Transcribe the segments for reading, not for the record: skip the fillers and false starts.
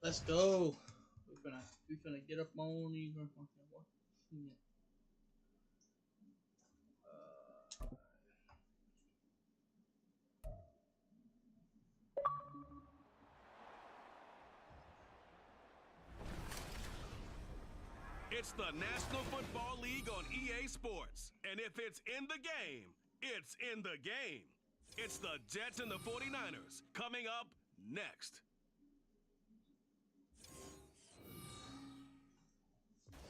Let's go. We finna get up on these. It's the National Football League on EA Sports. And if it's in the game, it's in the game. It's the Jets and the 49ers coming up next.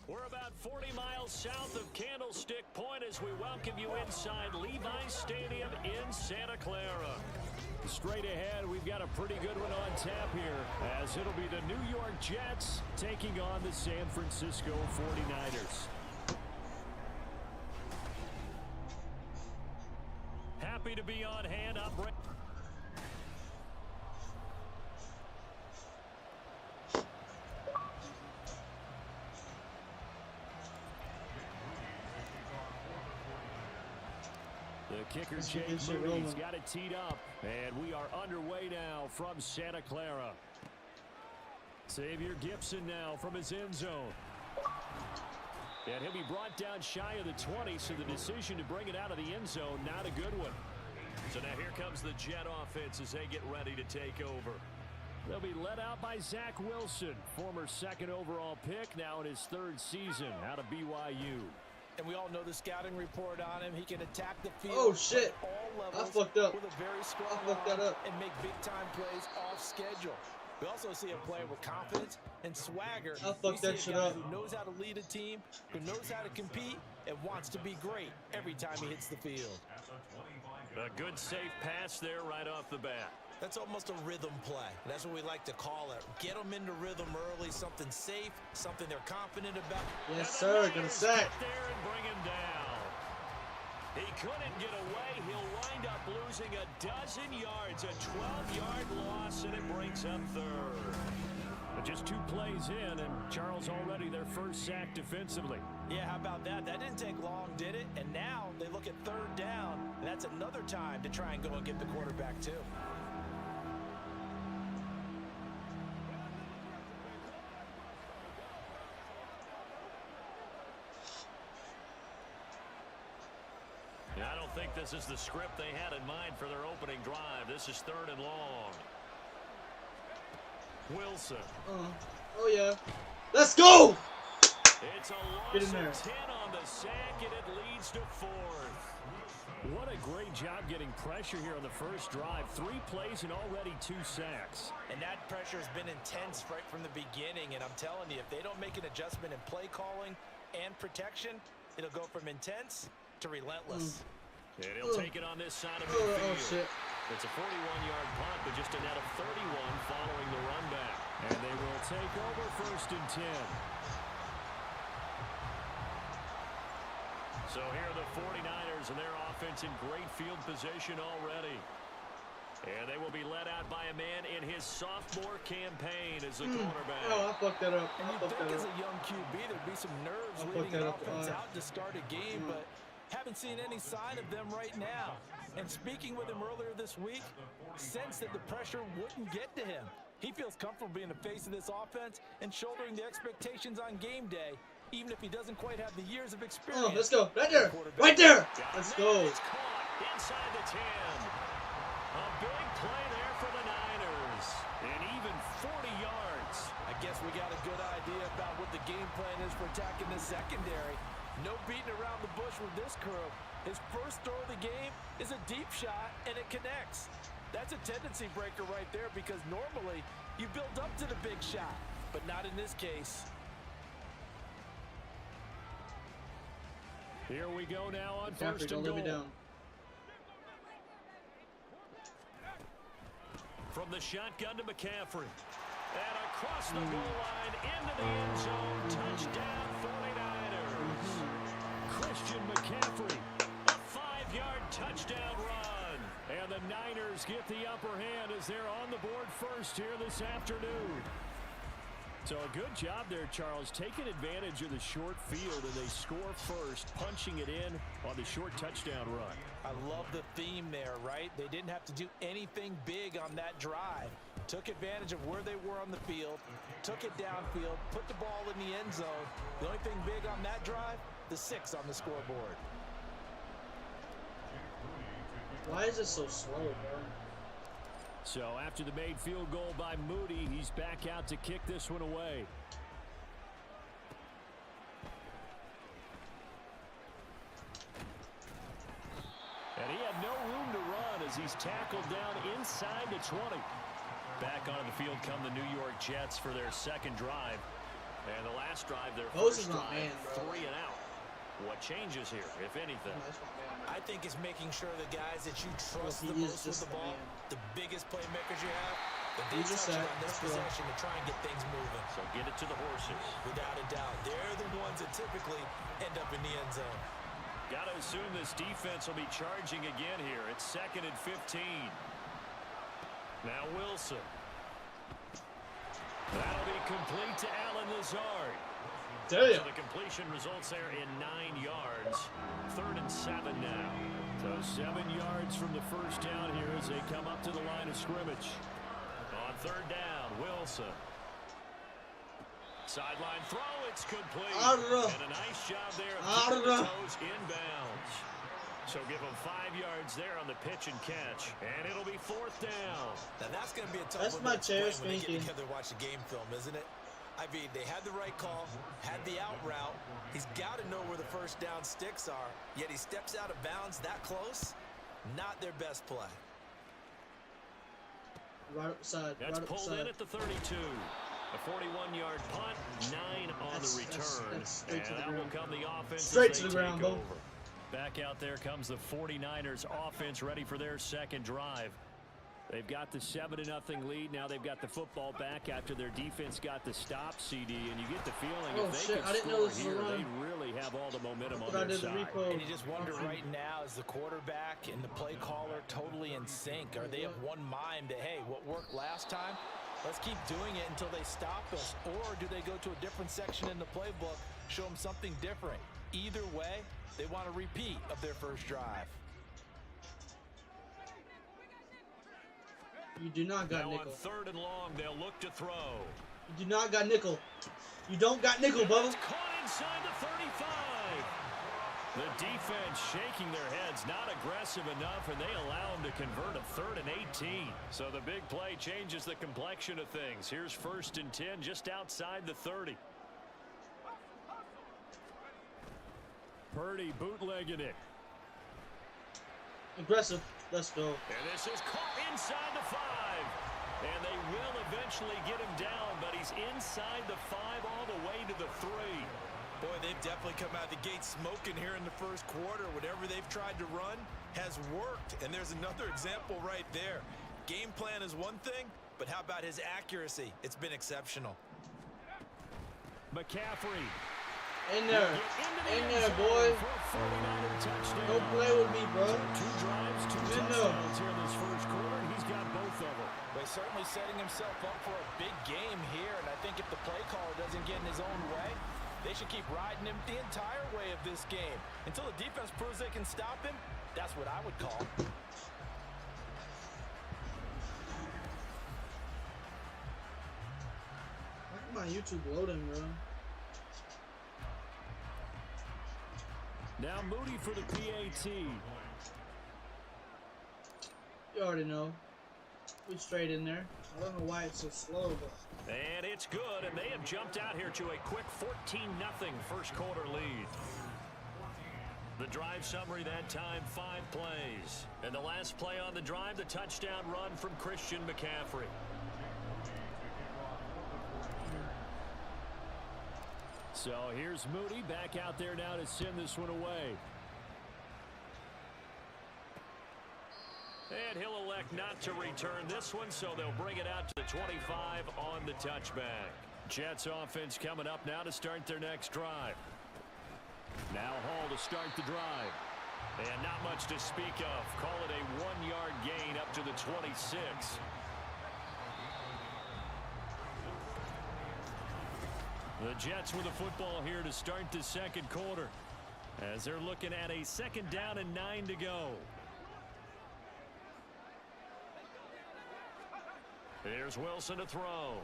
We're about 40 miles south of Candlestick Point as we welcome you inside Levi's Stadium in Santa Clara. Straight ahead, we've got a pretty good one on tap here, as it'll be the New York Jets taking on the San Francisco 49ers. Happy to be on hand. The kicker, James Moody's got it teed up, and we are underway now from Santa Clara. Xavier Gibson now from his end zone. And he'll be brought down shy of the 20, so the decision to bring it out of the end zone, not a good one. So now here comes the Jet offense as they get ready to take over. They'll be led out by Zach Wilson, former second overall pick, now in his third season out of BYU. And we all know the scouting report on him. He can attack the field. Oh shit! All I fucked up. With a very strong I fucked that up. And make big time plays off schedule. We also see a player with confidence and swagger. I fucked that shit up. Who knows how to lead a team, who knows how to compete, and wants to be great every time he hits the field. A good safe pass there right off the bat. That's almost a rhythm play. That's what we like to call it. Get them into rhythm early, something safe, something they're confident about. Yes, sir. Gonna sack. There and bring him down. He couldn't get away. He'll wind up losing a dozen yards, a 12-yard loss, and it brings up third. But just 2 plays in, and Charles already their first sack defensively. Yeah, how about that? That didn't take long, did it? And now they look at third down, and that's another time to try and go and get the quarterback, too. I don't think this is the script they had in mind for their opening drive. This is third and long. Wilson. Oh, yeah. Let's go! It's a loss of 10 on the sack, and it leads to fourth. What a great job getting pressure here on the first drive. 3 plays and already 2 sacks. And that pressure has been intense right from the beginning. And I'm telling you, if they don't make an adjustment in play calling and protection, it'll go from intense to relentless. And he'll take it on this side of the field. Oh, shit. It's a 41-yard punt, but just a net of 31 following the run back. And they will take over first and 10. So here are the 49ers and their offense in great field position already. And they will be led out by a man in his sophomore campaign as a quarterback. Oh, I fucked that up. And you think as a young QB there'd be some nerves leading an offense out to start a game, but haven't seen any sign of them right now. And speaking with him earlier this week, sensed that the pressure wouldn't get to him. He feels comfortable being the face of this offense and shouldering the expectations on game day, even if he doesn't quite have the years of experience. Oh, let's go. Right there. Right there. Let's go. It's caught inside the 10. A big play there for the Niners. And even 40 yards. I guess we got a good idea about what the game plan is for attacking this secondary. No beating around the bush with this crew. His first throw of the game is a deep shot, and it connects. That's a tendency breaker right there because normally you build up to the big shot, but not in this case. Here we go now on McCaffrey, first and don't let me goal. down. From the shotgun to McCaffrey. And across the goal line into the end zone. Touchdown 49ers. Christian McCaffrey. A 5-yard touchdown run. And the Niners get the upper hand as they're on the board first here this afternoon. So a good job there, Charles, taking advantage of the short field, and they score first, punching it in on the short touchdown run. I love the theme there, right? They didn't have to do anything big on that drive took advantage of where they were on the field, took it downfield, put the ball in the end zone. The only thing big on that drive, the 6 on the scoreboard. Why is it so slow, bro? So after the made field goal by Moody, he's back out to kick this one away. And he had no room to run as he's tackled down inside the 20. Back onto the field come the New York Jets for their second drive. And the last drive, their first drive, 3 and out. What changes here, if anything? I think it's making sure the guys that you trust the most with the ball, the biggest playmakers you have, that they touch on this possession to try and get things moving. So get it to the horses. Without a doubt. They're the ones that typically end up in the end zone. Got to assume this defense will be charging again here. It's 2nd and 15. Now Wilson. That'll be complete to Allen Lazard. Damn. So the completion results there in 9 yards. 3rd and 7 now. So 7 yards from the first down here as they come up to the line of scrimmage. On 3rd down, Wilson. Sideline throw, it's complete. And a nice job there of keeping the toes inbounds. So give them 5 yards there on the pitch and catch. And it'll be 4th down. Now that's going to be a tough one to explain when they get together to watch the game film, isn't it? I mean, they had the right call, had the out route. He's got to know where the first down sticks are, yet he steps out of bounds that close. Not their best play. Right side. That's pulled in at the 32. A 41-yard punt, 9 on the return. And that will come the offense straight to the ground, over. Back out there comes the 49ers offense ready for their second drive. They've got the 7-0 lead. Now they've got the football back after their defense got the stop, CD. And you get the feeling if they can score here, they really have all the momentum on their side. And you just wonder right now, is the quarterback and the play caller totally in sync? Are they of one mind that, hey, what worked last time, let's keep doing it until they stop us? Or do they go to a different section in the playbook, show them something different? Either way, they want a repeat of their first drive. You do not got now nickel. On 3rd and long, they'll look to throw. You do not got nickel. You don't got nickel, Bubba. Caught inside the 35. The defense shaking their heads, not aggressive enough, and they allow them to convert a 3rd and 18. So the big play changes the complexion of things. Here's 1st and 10 just outside the 30. Purdy bootlegging it. Aggressive. Let's go. And this is caught inside the 5. And they will eventually get him down, but he's inside the 5 all the way to the 3. Boy, they've definitely come out of the gate smoking here in the first quarter. Whatever they've tried to run has worked. And there's another example right there. Game plan is one thing, but how about his accuracy? It's been exceptional. McCaffrey. In there. In there, boy. Don't play with me, bro. 2 drives, 2 touchdowns here in this first quarter, and he's got both of them. But he's certainly setting himself up for a big game here, and I think if the play caller doesn't get in his own way, they should keep riding him the entire way of this game. Until the defense proves they can stop him, that's what I would call. Why come my YouTube loading, bro? Now Moody for the PAT. You already know. We straight in there. I don't know why it's so slow, but... And it's good, and they have jumped out here to a quick 14-0 first quarter lead. The drive summary that time, 5 plays. And the last play on the drive, the touchdown run from Christian McCaffrey. So here's Moody back out there now to send this one away. And he'll elect not to return this one, so they'll bring it out to the 25 on the touchback. Jets offense coming up now to start their next drive. Now Hall to start the drive. And not much to speak of. Call it a 1-yard gain up to the 26. The Jets with the football here to start the second quarter, as they're looking at a 2nd down and 9 to go. Here's Wilson to throw.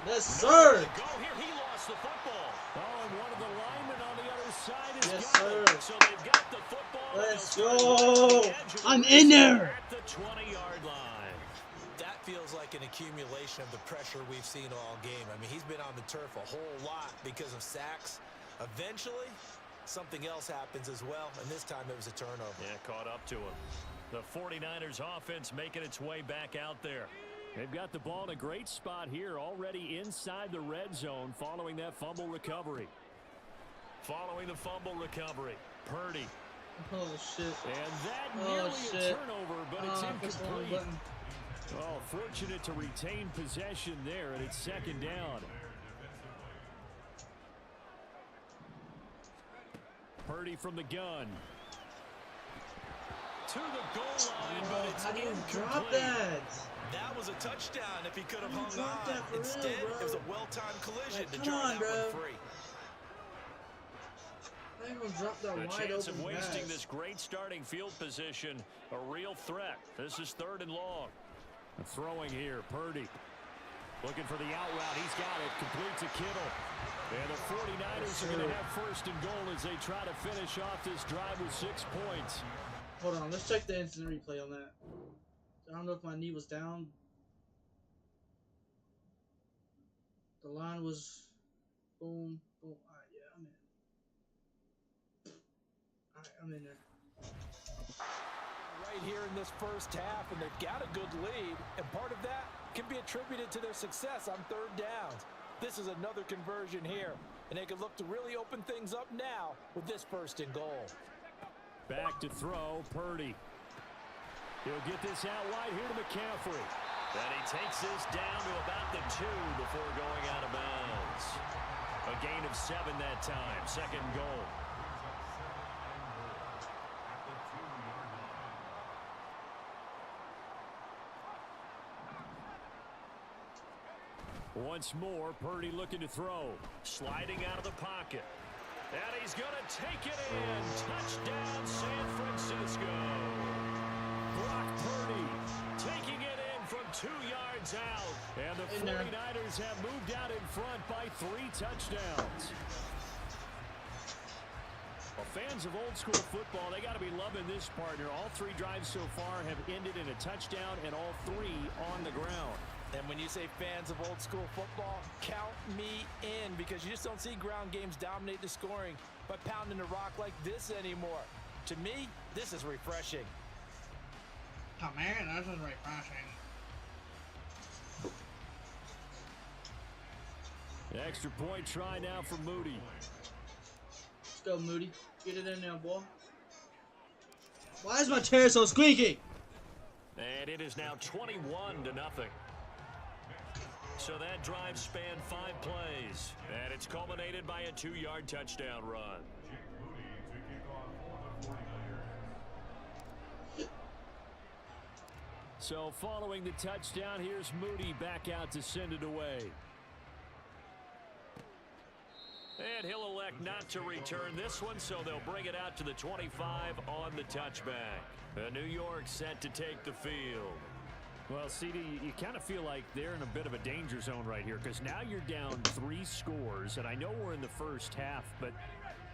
Yes, sir. Go here. He lost the football. Oh, and one of the linemen on the other side is Yes, got sir. it. So they've got the football. Let's go. I'm in there. At the 20-yard line. That feels like an accumulation of the pressure we've seen all game. I mean, he's been on the turf a whole lot because of sacks. Eventually, something else happens as well, and this time it was a turnover. Yeah, caught up to him. The 49ers offense making its way back out there. They've got the ball in a great spot here, already inside the red zone following that fumble recovery. Following the fumble recovery, Purdy. Oh, shit. And that Oh, nearly shit. a turnover, but it's incomplete. Oh, fortunate to retain possession there, and it's second down. Purdy from the gun. To the goal line, but it's How do you incomplete. drop that? That was a touchdown if he could have How do you hung drop that on. for real, Instead, bro? it was a well-timed collision Like, to come draw on, that bro. one free. I ain't gonna drop that The wide chance open of wasting pass. this great starting field position, a real threat. This is 3rd and long. Throwing here, Purdy. Looking for the out route. He's got it. Complete to Kittle. And the 49ers are going to have 1st and goal as they try to finish off this drive with 6 points. Hold on, let's check the instant replay on that. I don't know if my knee was down. The line was boom, boom. Alright, yeah, I'm in. Alright, I'm in there. Right here in this first half, and they've got a good lead, and part of that can be attributed to their success on 3rd downs. This is another conversion here, and they could look to really open things up now with this 1st and goal. Back to throw, Purdy. He'll get this out wide here to McCaffrey. And he takes this down to about the 2 before going out of bounds. A gain of 7 that time, 2nd and goal. Once more, Purdy looking to throw. Sliding out of the pocket. And he's going to take it in. Touchdown, San Francisco. Brock Purdy taking it in from 2 yards out. And the 49ers have moved out in front by 3 touchdowns. Well, fans of old school football, they got to be loving this partner. All 3 drives so far have ended in a touchdown, and all 3 on the ground. And when you say fans of old school football, count me in, because you just don't see ground games dominate the scoring by pounding the rock like this anymore. To me, this is refreshing. Oh man, that was refreshing. Extra point try now for Moody. Let's go, Moody. Get it in there, boy. Why is my chair so squeaky? And it is now 21-0. So that drive spanned 5 plays, and it's culminated by a 2-yard touchdown run. So following the touchdown, here's Moody back out to send it away. And he'll elect not to return this one, so they'll bring it out to the 25 on the touchback. New York set to take the field. Well, CD, you kind of feel like they're in a bit of a danger zone right here, because now you're down 3 scores, and I know we're in the first half, but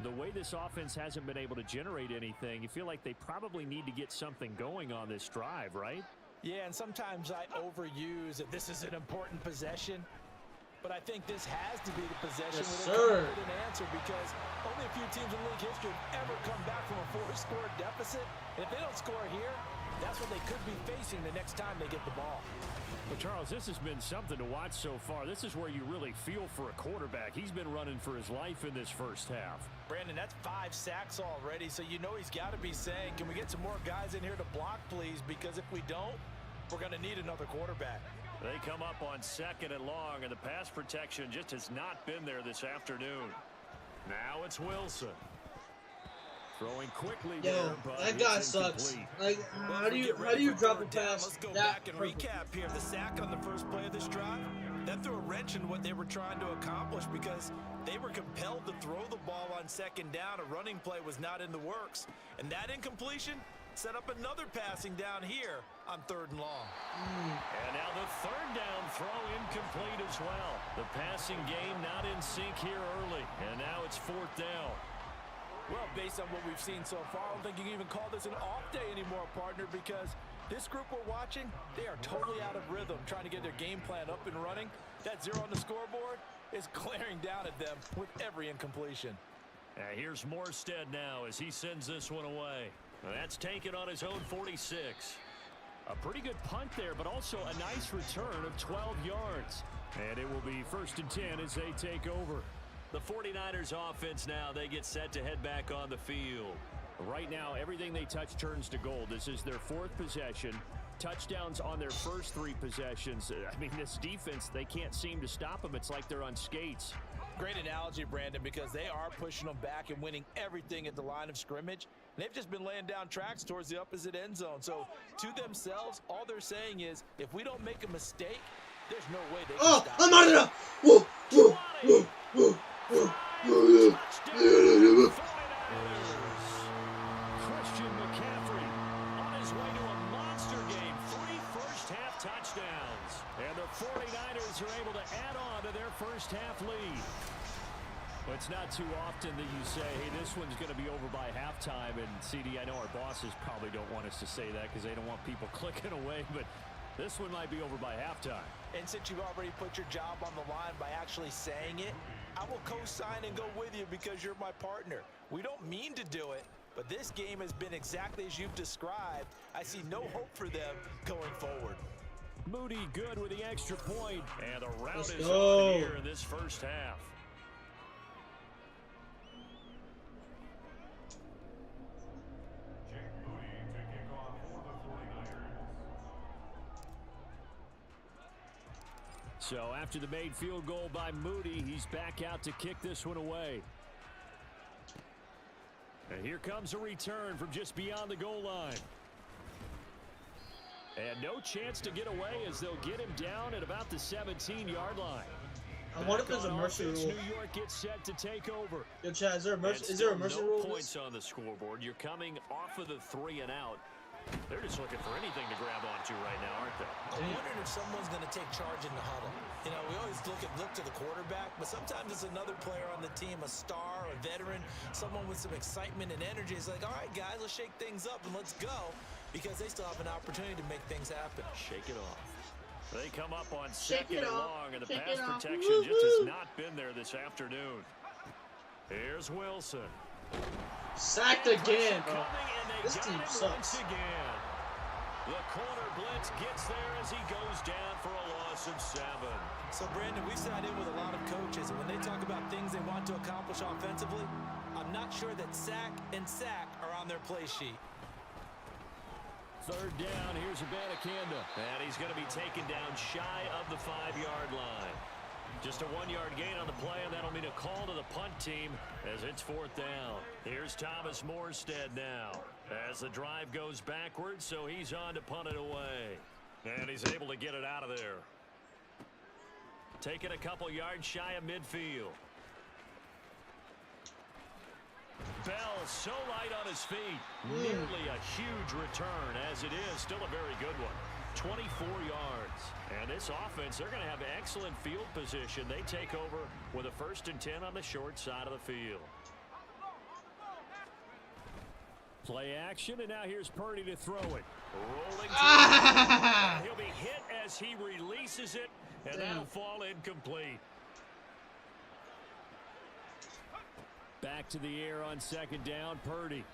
the way this offense hasn't been able to generate anything, you feel like they probably need to get something going on this drive, right? Yeah, and sometimes I overuse that this is an important possession, but I think this has to be the possession where they come up with an answer, because only a few teams in league history have ever come back from a 4-score deficit, and if they don't score here, that's what they could be facing the next time they get the ball. But, Charles, this has been something to watch so far. This is where you really feel for a quarterback. He's been running for his life in this first half. Brandon, that's 5 sacks already, so you know he's got to be saying, can we get some more guys in here to block, please? Because if we don't, we're going to need another quarterback. They come up on 2nd and long, and the pass protection just has not been there this afternoon. Now it's Wilson. Throwing quickly there, but that guy sucks. Like, how do you drop a pass? Let's go back and recap here. The sack on the first play of this drive, that threw a wrench in what they were trying to accomplish, because they were compelled to throw the ball on 2nd down. A running play was not in the works, and that incompletion set up another passing down here on 3rd and long. And now the 3rd down throw incomplete as well. The passing game not in sync here early. And now it's 4th down. Well, based on what we've seen so far, I don't think you can even call this an off day anymore, partner, because this group we're watching, they are totally out of rhythm, trying to get their game plan up and running. That 0 on the scoreboard is glaring down at them with every incompletion. Here's Morstead now as he sends this one away. That's taken on his own 46. A pretty good punt there, but also a nice return of 12 yards. And it will be 1st and 10 as they take over. The 49ers offense now, they get set to head back on the field. Right now, everything they touch turns to gold. This is their 4th possession. Touchdowns on their first 3 possessions. I mean, this defense, they can't seem to stop them. It's like they're on skates. Great analogy, Brandon, because they are pushing them back and winning everything at the line of scrimmage. They've just been laying down tracks towards the opposite end zone. So, to themselves, all they're saying is, if we don't make a mistake, there's no way they can stop. I'm out of there. Whoa, whoa, whoa, whoa, whoa, whoa, whoa. Christian McCaffrey on his way to a monster game. 3 first-half touchdowns. And the 49ers are able to add on to their first-half lead. Well, it's not too often that you say, hey, this one's going to be over by halftime. And, CD, I know our bosses probably don't want us to say that because they don't want people clicking away. But this one might be over by halftime. And since you've already put your job on the line by actually saying it, I will co-sign and go with you because you're my partner. We don't mean to do it, but this game has been exactly as you've described. I see no hope for them going forward. Moody good with the extra point. And the rout is on here in this first half. So after the made field goal by Moody, he's back out to kick this one away. And here comes a return from just beyond the goal line. And no chance to get away as they'll get him down at about the 17-yard line. I wonder if there's a mercy rule. New York gets set to take over. Yo, Chad, is there a mercy rule? No points on the scoreboard. You're coming off of the 3 and out. They're just looking for anything to grab onto right now, aren't they? I'm wondering if someone's going to take charge in the huddle. You know, we always look to the quarterback, but sometimes it's another player on the team, a star, a veteran, someone with some excitement and energy. It's like, all right, guys, let's shake things up and let's go, because they still have an opportunity to make things happen. Shake it off. They come up on 2nd and long, and the pass protection just has not been there this afternoon. Here's Wilson. Sacked again, bro. This team sucks. Again. The corner blitz gets there as he goes down for a loss of 7. So, Brandon, we sat in with a lot of coaches, and when they talk about things they want to accomplish offensively, I'm not sure that sack and sack are on their play sheet. 3rd down, here's Abanikanda. And he's going to be taken down shy of the 5-yard line. Just a 1-yard gain on the play, and that'll mean a call to the punt team as it's 4th down. Here's Thomas Morstead now as the drive goes backwards, so he's on to punt it away. And he's able to get it out of there. Taking a couple yards shy of midfield. Bell so light on his feet. Nearly a huge return, as it is still a very good one. 24 yards. And this offense, they're going to have excellent field position. They take over with a 1st and 10 on the short side of the field. Play action, and now here's Purdy to throw it. Rolling to he'll be hit as he releases it, and that'll fall incomplete. Back to the air on 2nd down, Purdy.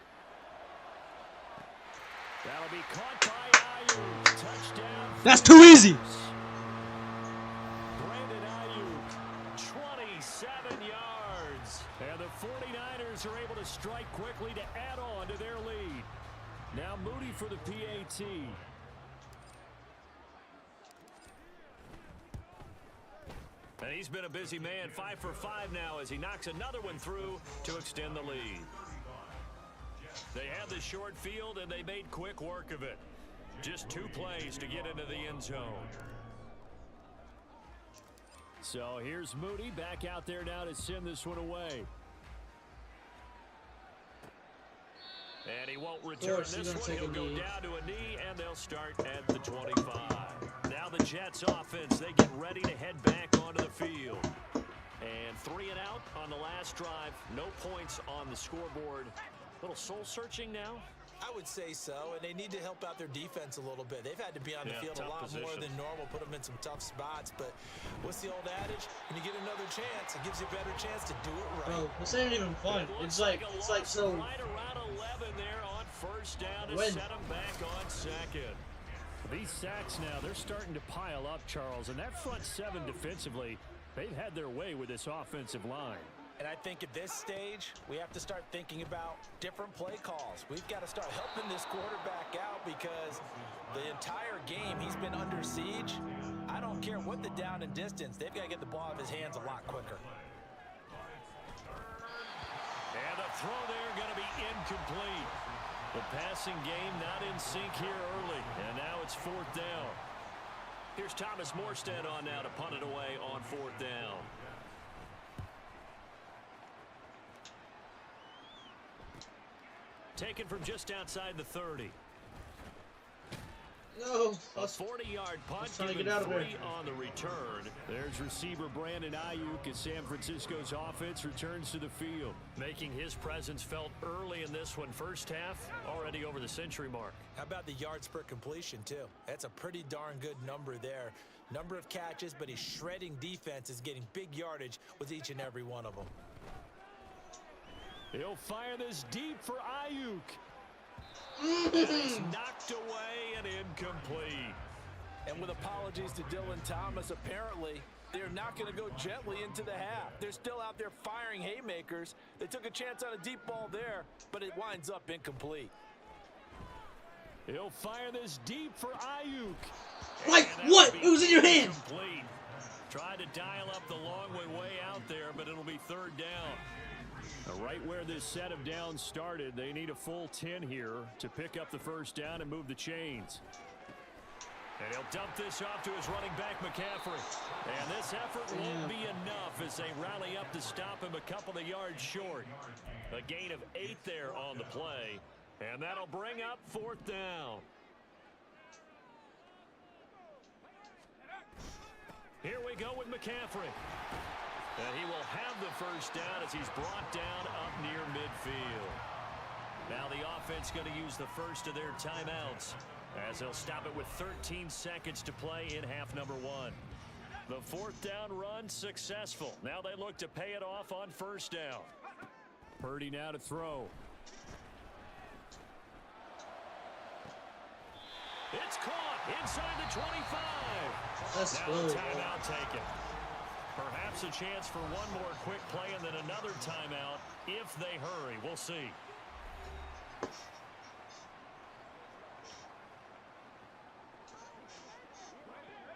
That'll be caught by Ayuk. Touchdown. That's too easy. Brandon Ayuk, 27 yards. And the 49ers are able to strike quickly to add on to their lead. Now Moody for the PAT. And he's been a busy man, 5 for 5 now as he knocks another one through to extend the lead. They had the short field, and they made quick work of it. Just 2 plays to get into the end zone. So here's Moody back out there now to send this one away. And he won't return this one. He'll go down to a knee, and they'll start at the 25. Now the Jets offense, they get ready to head back onto the field. And 3 and out on the last drive. No points on the scoreboard. A little soul-searching now. I would say so, and they need to help out their defense a little bit. They've had to be on the field a lot more than normal, put them in some tough spots. But what's the old adage? When you get another chance, it gives you a better chance to do it right. Bro, this ain't even fun. It's like so. Right around 11 there on first down to set them back on second. These sacks now, they're starting to pile up, Charles. And that front 7 defensively, they've had their way with this offensive line. And I think at this stage, we have to start thinking about different play calls. We've got to start helping this quarterback out because the entire game he's been under siege. I don't care what the down and distance. They've got to get the ball out of his hands a lot quicker. And the throw there going to be incomplete. The passing game not in sync here early. And now it's 4th down. Here's Thomas Morstead on now to punt it away on 4th down. Taken from just outside the 30. No. A 40-yard punt, giving 3 on the return. There's receiver Brandon Ayuk as San Francisco's offense returns to the field, making his presence felt early in this one. First half, already over the century mark. How about the yards per completion, too? That's a pretty darn good number there. Number of catches, but he's shredding defense, is getting big yardage with each and every one of them. He'll fire this deep for Ayuk. It's knocked away and incomplete. And with apologies to Dylan Thomas, apparently they're not going to go gently into the half. They're still out there firing haymakers. They took a chance on a deep ball there, but it winds up incomplete. He'll fire this deep for Ayuk. Like what? It was in your hands. Tried to dial up the long way out there, but it'll be 3rd down. Right where this set of downs started, they need a full 10 here to pick up the first down and move the chains. And he'll dump this off to his running back, McCaffrey. And this effort won't be enough as they rally up to stop him a couple of yards short. A gain of 8 there on the play, and that'll bring up 4th down. Here we go with McCaffrey. And he will have the first down as he's brought down up near midfield. Now the offense going to use the first of their timeouts as they'll stop it with 13 seconds to play in half number 1. The 4th down run successful. Now they look to pay it off on first down. Purdy now to throw. It's caught inside the 25. Let's now go. a timeout taken. Perhaps a chance for one more quick play and then another timeout if they hurry. We'll see.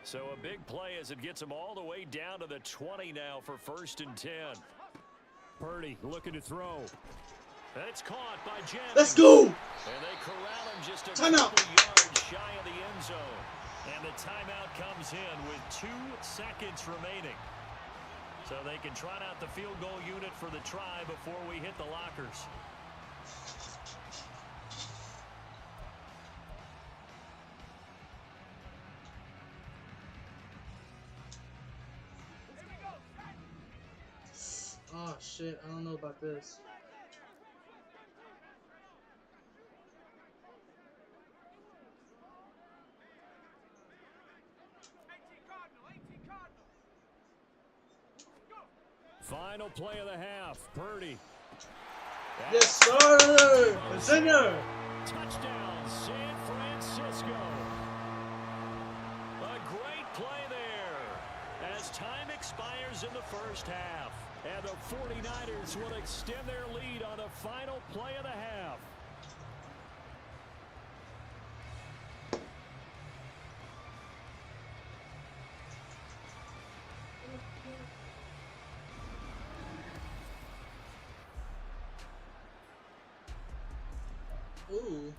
So a big play as it gets them all the way down to the 20 now for 1st and 10. Purdy looking to throw. And it's caught by Jennings. Let's go. And they corral him just a Timeout. couple yards shy of the end zone. And the timeout comes in with 2 seconds remaining. So they can trot out the field goal unit for the try before we hit the lockers. Oh shit, I don't know about this. Final play of the half. Purdy. Yes, sir! It's in there! Touchdown, San Francisco. A great play there as time expires in the first half. And the 49ers will extend their lead on the final play of the half. Ooh.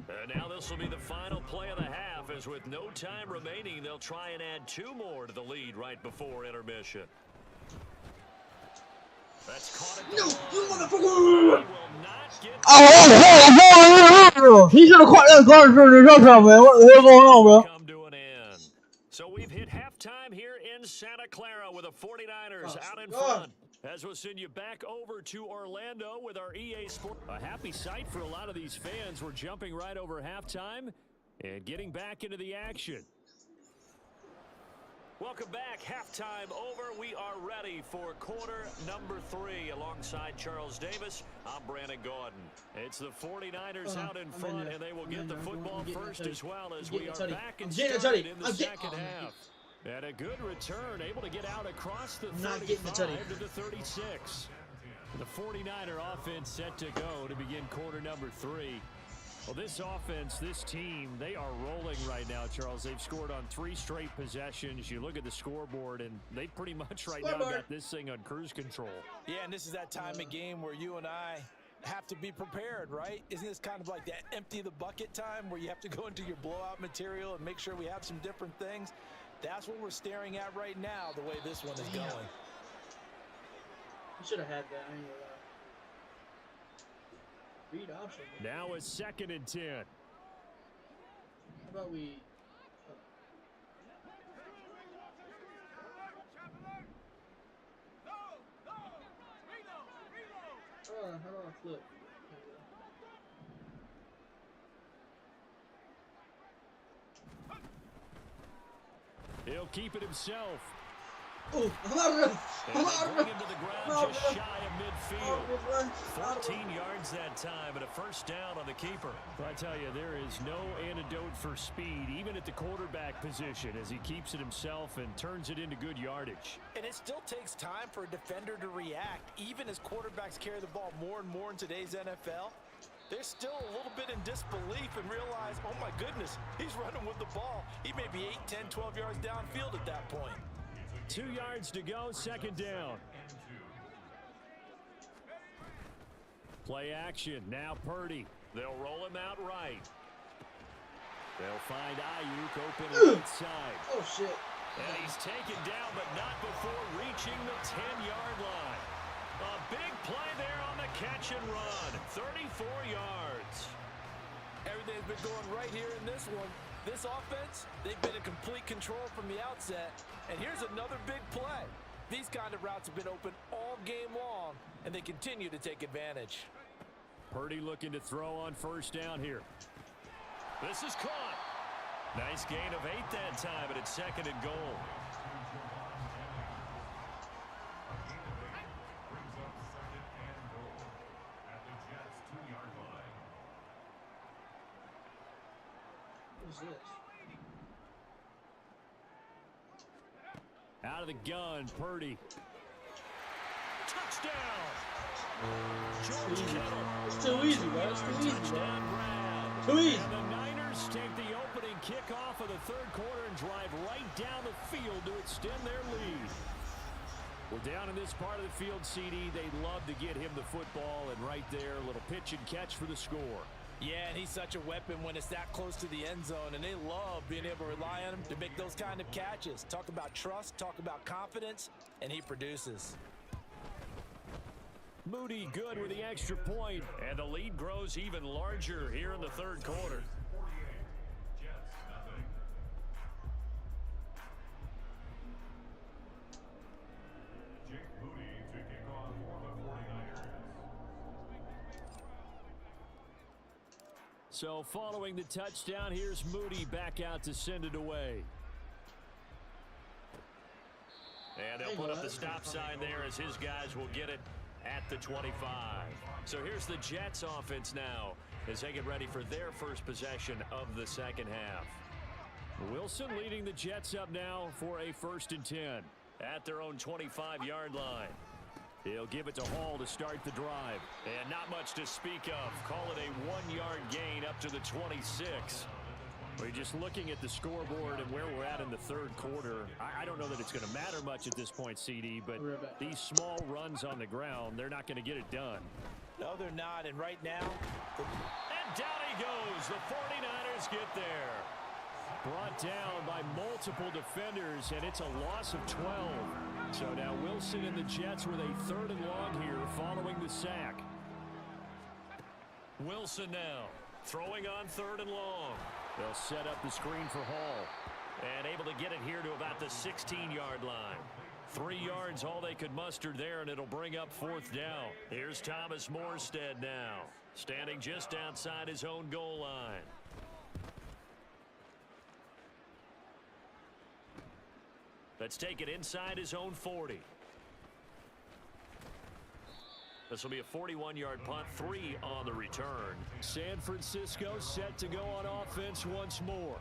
And now this will be the final play of the half, as with no time remaining, they'll try and add 2 more to the lead right before intermission. That's caught at the No, line. you He motherfucker! will not get Oh, he should have caught that guard for the touchdown, man. What the hell going on, bro? come to an end. So we've hit halftime here in Santa Clara with the 49ers out in front. As we'll send you back over to Orlando with our EA Sports. A happy sight for a lot of these fans. We're jumping right over halftime and getting back into the action. Welcome back. Halftime over. We are ready for quarter number 3. Alongside Charles Davis, I'm Brandon Gordon. It's the 49ers out in front, and they will get the football first as well as we are back and started in the second half. And a good return, able to get out across the 35 to the 36. The 49er offense set to go to begin quarter number 3. Well, this offense, this team, they are rolling right now, Charles. They've scored on 3 straight possessions. You look at the scoreboard, and they pretty much right now got this thing on cruise control. Yeah, and this is that time of game where you and I have to be prepared, right? Isn't this kind of like that empty the bucket time where you have to go into your blowout material and make sure we have some different things? That's what we're staring at right now, the way this one is going. You should have had that. I ain't gonna lie. Read option. Now it's 2nd and 10. How about we... how do I flip? He'll keep it himself. Oh, I'm out of there. And they bring him to the ground just shy of midfield. 14 yards that time and a first down on the keeper. I tell you, there is no antidote for speed, even at the quarterback position, as he keeps it himself and turns it into good yardage. And it still takes time for a defender to react, even as quarterbacks carry the ball more and more in today's NFL. They're still a little bit in disbelief and realize, oh my goodness, he's running with the ball. He may be 8, 10, 12 yards downfield at that point. 2 yards to go, 2nd down. Play action, now Purdy. They'll roll him out right. They'll find Ayuk open inside. Oh, shit. And he's taken down, but not before reaching the 10-yard line. A big play there on the catch and run. 34 yards. Everything's been going right here in this one. This offense, they've been in complete control from the outset. And here's another big play. These kind of routes have been open all game long, and they continue to take advantage. Purdy looking to throw on first down here. This is caught. Nice gain of 8 that time, and it's 2nd and goal. Who's this? Out of the gun, Purdy. Touchdown! George Kittle. It's too easy, bro. It's too easy, bro. Touchdown grab. Too easy. And the Niners take the opening kickoff of the 3rd quarter and drive right down the field to extend their lead. Well, down in this part of the field, CD, they love to get him the football, and right there, a little pitch and catch for the score. Yeah, and he's such a weapon when it's that close to the end zone, and they love being able to rely on him to make those kind of catches. Talk about trust, talk about confidence, and he produces. Moody good with the extra point, and the lead grows even larger here in the 3rd quarter. So following the touchdown, here's Moody back out to send it away. And they'll put up the stop sign there as his guys will get it at the 25. So here's the Jets offense now as they get ready for their first possession of the 2nd half. Wilson leading the Jets up now for a 1st and 10 at their own 25-yard line. He'll give it to Hall to start the drive. And not much to speak of. Call it a 1-yard gain up to the 26. We're just looking at the scoreboard and where we're at in the 3rd quarter. I don't know that it's going to matter much at this point, CD, but these small runs on the ground, they're not going to get it done. No, they're not. And right now... And down he goes. The 49ers get there. Brought down by multiple defenders, and it's a loss of 12. So now Wilson and the Jets with a 3rd and long here following the sack. Wilson now throwing on 3rd and long. They'll set up the screen for Hall. And able to get it here to about the 16-yard line. 3 yards all they could muster there, and it'll bring up 4th down. Here's Thomas Morstead now, standing just outside his own goal line. Let's take it inside his own 40. This will be a 41-yard punt, 3 on the return. San Francisco set to go on offense once more.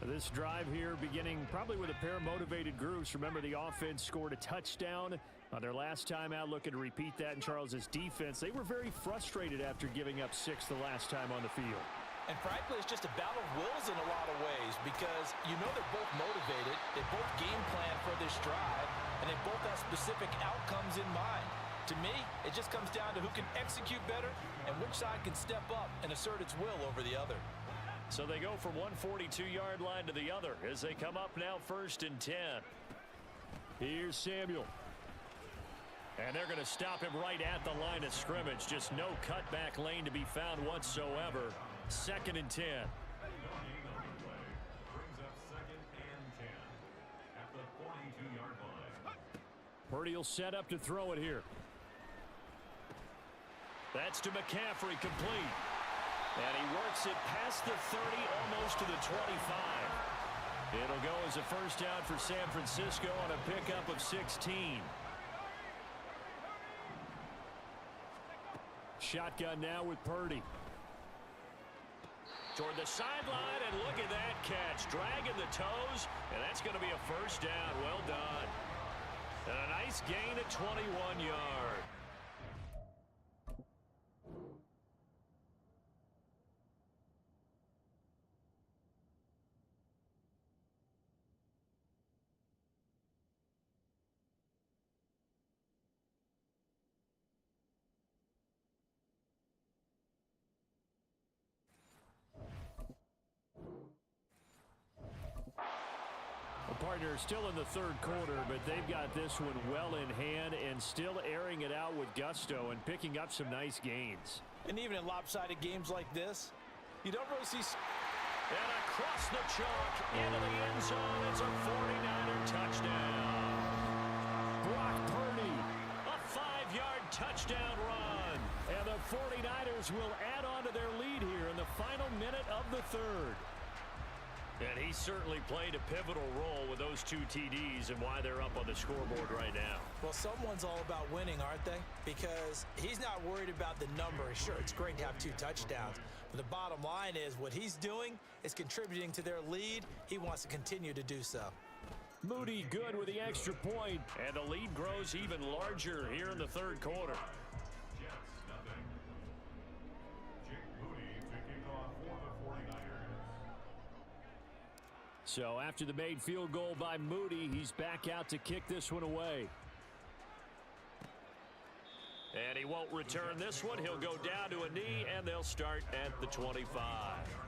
This drive here beginning probably with a pair of motivated groups. Remember, the offense scored a touchdown on their last time out, looking to repeat that in Charles's defense. They were very frustrated after giving up 6 the last time on the field. And frankly, it's just a battle of wills in a lot of ways because you know they're both motivated, they both game plan for this drive, and they both have specific outcomes in mind. To me, it just comes down to who can execute better and which side can step up and assert its will over the other. So they go from one 42-yard line to the other as they come up now 1st and 10. Here's Samuel. And they're going to stop him right at the line of scrimmage. Just no cutback lane to be found whatsoever. 2nd and 10. Purdy will set up to throw it here. That's to McCaffrey, complete. And he works it past the 30, almost to the 25. It'll go as a 1st down for San Francisco on a pickup of 16. Shotgun now with Purdy. Toward the sideline, and look at that catch. Dragging the toes, and that's going to be a 1st down. Well done. And a nice gain at 21 yards. Partner still in the 3rd quarter, but they've got this one well in hand and still airing it out with gusto and picking up some nice gains. And even in lopsided games like this, you don't really see... And across the chalk into the end zone. It's a 49er touchdown. Brock Purdy, a 5-yard touchdown run. And the 49ers will add on to their lead here in the final minute of the 3rd. And he certainly played a pivotal role with those 2 TDs and why they're up on the scoreboard right now. Well, someone's all about winning, aren't they? Because he's not worried about the number. Sure, it's great to have 2 touchdowns. But the bottom line is what he's doing is contributing to their lead. He wants to continue to do so. Moody good with the extra point. And the lead grows even larger here in the 3rd quarter. So after the made field goal by Moody, he's back out to kick this one away. And he won't return this one. He'll go down to a knee, and they'll start at the 25.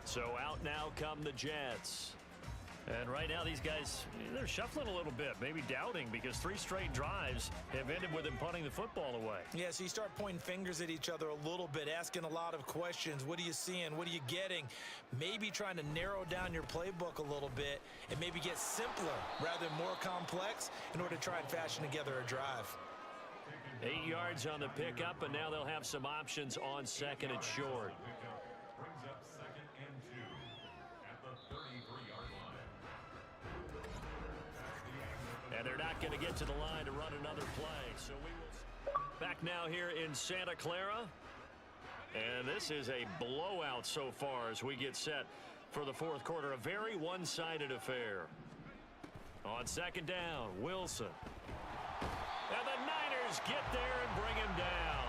So out now come the Jets. And right now these guys, they're shuffling a little bit, maybe doubting, because 3 straight drives have ended with them punting the football away. Yeah, so you start pointing fingers at each other a little bit, asking a lot of questions. What are you seeing? What are you getting? Maybe trying to narrow down your playbook a little bit and maybe get simpler rather than more complex in order to try and fashion together a drive. 8 yards on the pickup, and now they'll have some options on 2nd and short. And they're not going to get to the line to run another play. So we will back now here in Santa Clara. And this is a blowout so far as we get set for the 4th quarter. A very one-sided affair. On 2nd down, Wilson. And the Niners get there and bring him down.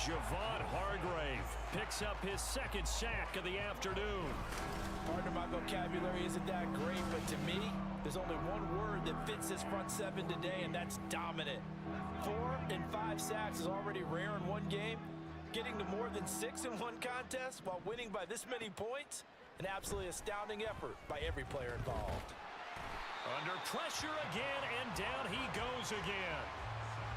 Javon Hargrave picks up his 2nd sack of the afternoon. Pardon my vocabulary isn't that great, but to me, there's only one word that fits this front 7 today, and that's dominant. 4 and 5 sacks is already rare in one game. Getting to more than 6 in one contest while winning by this many points, an absolutely astounding effort by every player involved. Under pressure again, and down he goes again.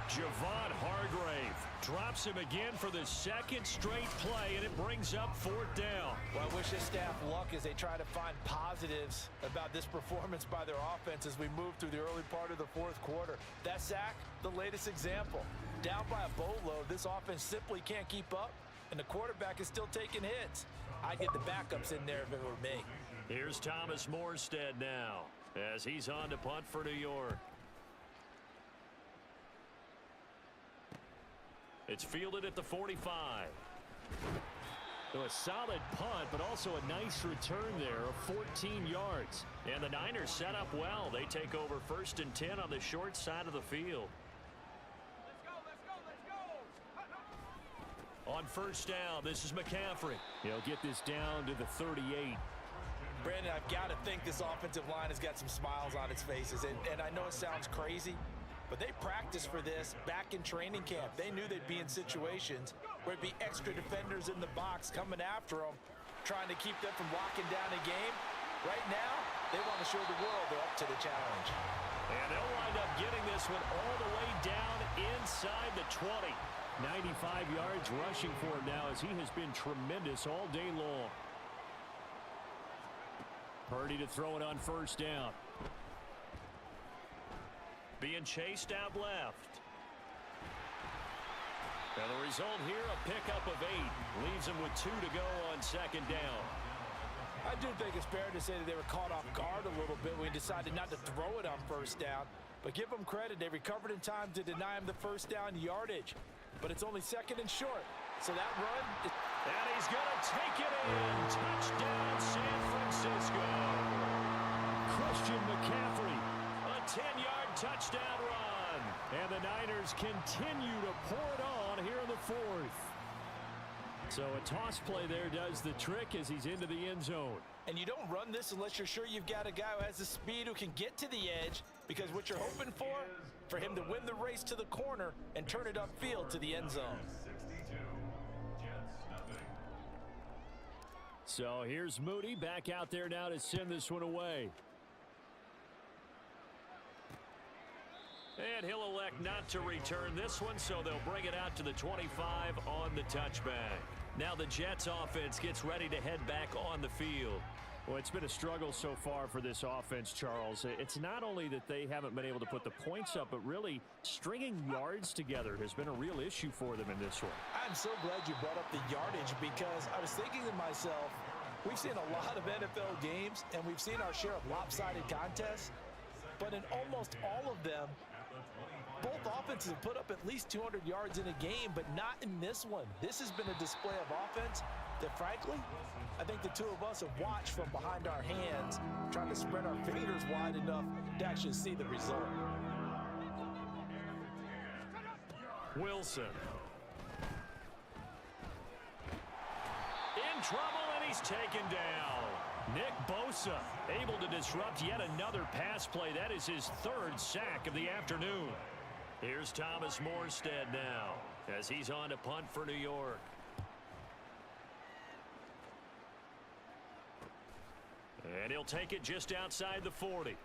Javon Hargrave drops him again for the second straight play, and it brings up fourth down. Well, I wish this staff luck as they try to find positives about this performance by their offense as we move through the early part of the fourth quarter. That sack, the latest example. Down by a boatload, this offense simply can't keep up, and the quarterback is still taking hits. I'd get the backups in there if it were me. Here's Thomas Morstead now as he's on to punt for New York. It's fielded at the 45. So a solid punt, but also a nice return there of 14 yards. And the Niners set up well. They take over 1st and 10 on the short side of the field. On first down, this is McCaffrey. He'll get this down to the 38. Brandon, I've got to think this offensive line has got some smiles on its faces. And I know it sounds crazy, but they practiced for this back in training camp. They knew they'd be in situations where it'd be extra defenders in the box coming after them, trying to keep them from locking down a game. Right now, they want to show the world they're up to the challenge. And they'll wind up getting this one all the way down inside the 20. 95 yards rushing for him now as he has been tremendous all day long. Purdy to throw it on first down. Being chased out left. And the result here, a pickup of 8. Leaves him with 2 to go on second down. I do think it's fair to say that they were caught off guard a little bit when we decided not to throw it on first down. But give them credit. They recovered in time to deny him the first down yardage. But it's only 2nd and short. So that run... And he's going to take it in. Touchdown, San Francisco. Christian McCaffrey. A 10-yard touchdown run. And the Niners continue to pour it on here in the 4th. So a toss play there does the trick as he's into the end zone. And you don't run this unless you're sure you've got a guy who has the speed who can get to the edge, because what you're hoping for him to win the race to the corner and turn it upfield to the end zone. So here's Moody back out there now to send this one away. And he'll elect not to return this one, so they'll bring it out to the 25 on the touchback. Now the Jets offense gets ready to head back on the field. Well, it's been a struggle so far for this offense, Charles. It's not only that they haven't been able to put the points up, but really stringing yards together has been a real issue for them in this one. I'm so glad you brought up the yardage, because I was thinking to myself, we've seen a lot of NFL games, and we've seen our share of lopsided contests, but in almost all of them, both offenses have put up at least 200 yards in a game, but not in this one. This has been a display of offense that, frankly, I think the two of us have watched from behind our hands, trying to spread our fingers wide enough to actually see the result. Wilson. In trouble, and he's taken down. Nick Bosa able to disrupt yet another pass play. That is his 3rd sack of the afternoon. Here's Thomas Morstead now as he's on to punt for New York. And he'll take it just outside the 40.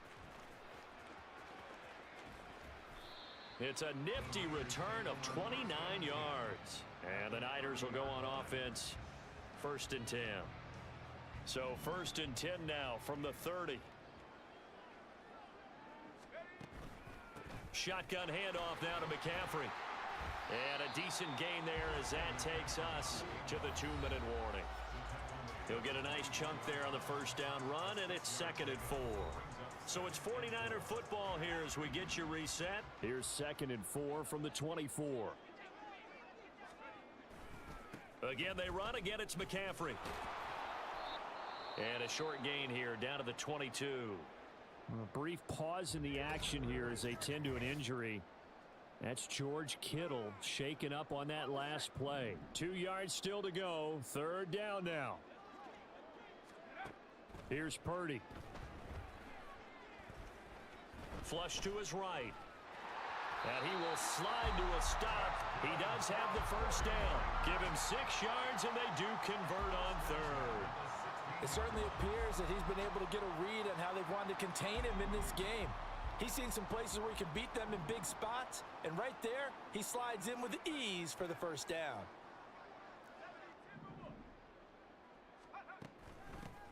It's a nifty return of 29 yards. And the Niners will go on offense 1st and 10. So 1st and 10 now from the 30. Shotgun handoff now to McCaffrey. And a decent gain there as that takes us to the 2-minute warning. He'll get a nice chunk there on the first down run, and it's 2nd and 4. So it's 49er football here as we get you reset. Here's 2nd and 4 from the 24. Again, they run. Again, it's McCaffrey. And a short gain here down to the 22. A brief pause in the action here as they tend to an injury. That's George Kittle shaken up on that last play. 2 yards still to go. 3rd down now. Here's Purdy. Flush to his right. And he will slide to a stop. He does have the first down. Give him 6 yards, and they do convert on 3rd. It certainly appears that he's been able to get a read on how they've wanted to contain him in this game. He's seen some places where he can beat them in big spots, and right there, he slides in with ease for the first down.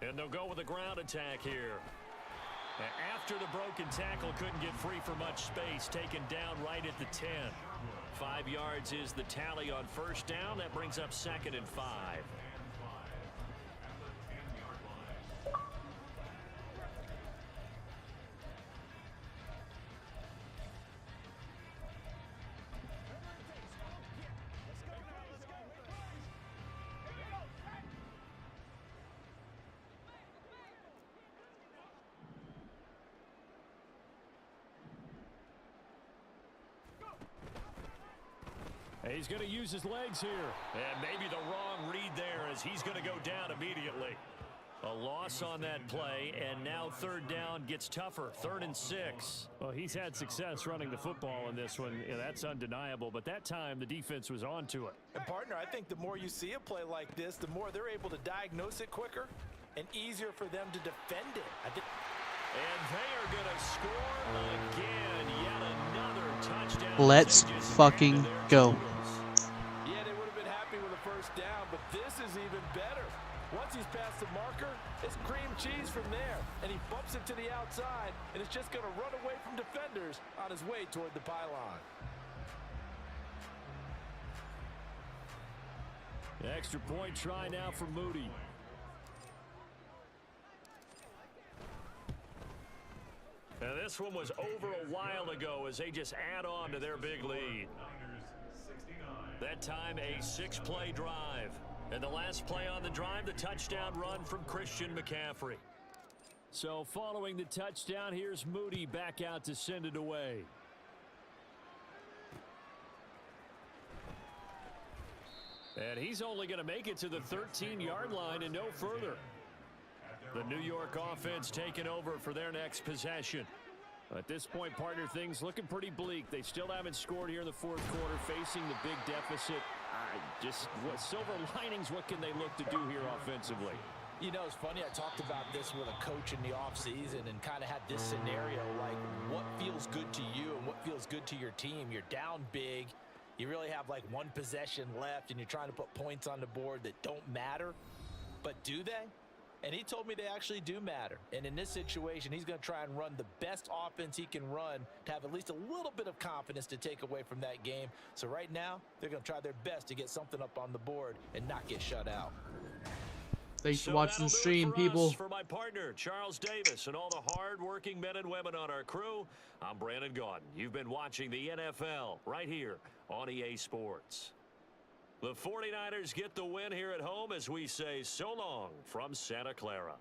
And they'll go with a ground attack here. After the broken tackle, couldn't get free for much space, taken down right at the 10. 5 yards is the tally on first down. That brings up 2nd and 5. He's going to use his legs here. And maybe the wrong read there as he's going to go down immediately. A loss on that play, and now 3rd down gets tougher. 3rd and 6. Well, he's had success running the football in this one. Yeah, that's undeniable. But that time, the defense was on to it. And, partner, I think the more you see a play like this, the more they're able to diagnose it quicker and easier for them to defend it. And they are going to score again. Yet another touchdown. Let's fucking go. Yeah, they would have been happy with a first down, but this is even better. Once he's past the marker, it's cream cheese from there, and he bumps it to the outside, and it's just going to run away from defenders on his way toward the pylon. Extra point try now for Moody. Now this one was over a while ago as they just add on to their big lead. That time a 6-play drive. And the last play on the drive, the touchdown run from Christian McCaffrey. So following the touchdown, here's Moody back out to send it away. And he's only going to make it to the 13-yard line and no further. The New York offense taking over for their next possession. At this point, partner, things looking pretty bleak. They still haven't scored here in the 4th quarter, facing the big deficit. Just what silver linings, what can they look to do here offensively? You know, it's funny, I talked about this with a coach in the offseason and kind of had this scenario, like what feels good to you and what feels good to your team. You're down big. You really have like 1 possession left, and you're trying to put points on the board that don't matter. But do they? And he told me they actually do matter. And in this situation, he's going to try and run the best offense he can run to have at least a little bit of confidence to take away from that game. So right now, they're going to try their best to get something up on the board and not get shut out. Thanks for watching the stream, people. For my partner, Charles Davis, and all the hard-working men and women on our crew, I'm Brandon Gaudin. You've been watching the NFL right here on EA Sports. The 49ers get the win here at home as we say so long from Santa Clara.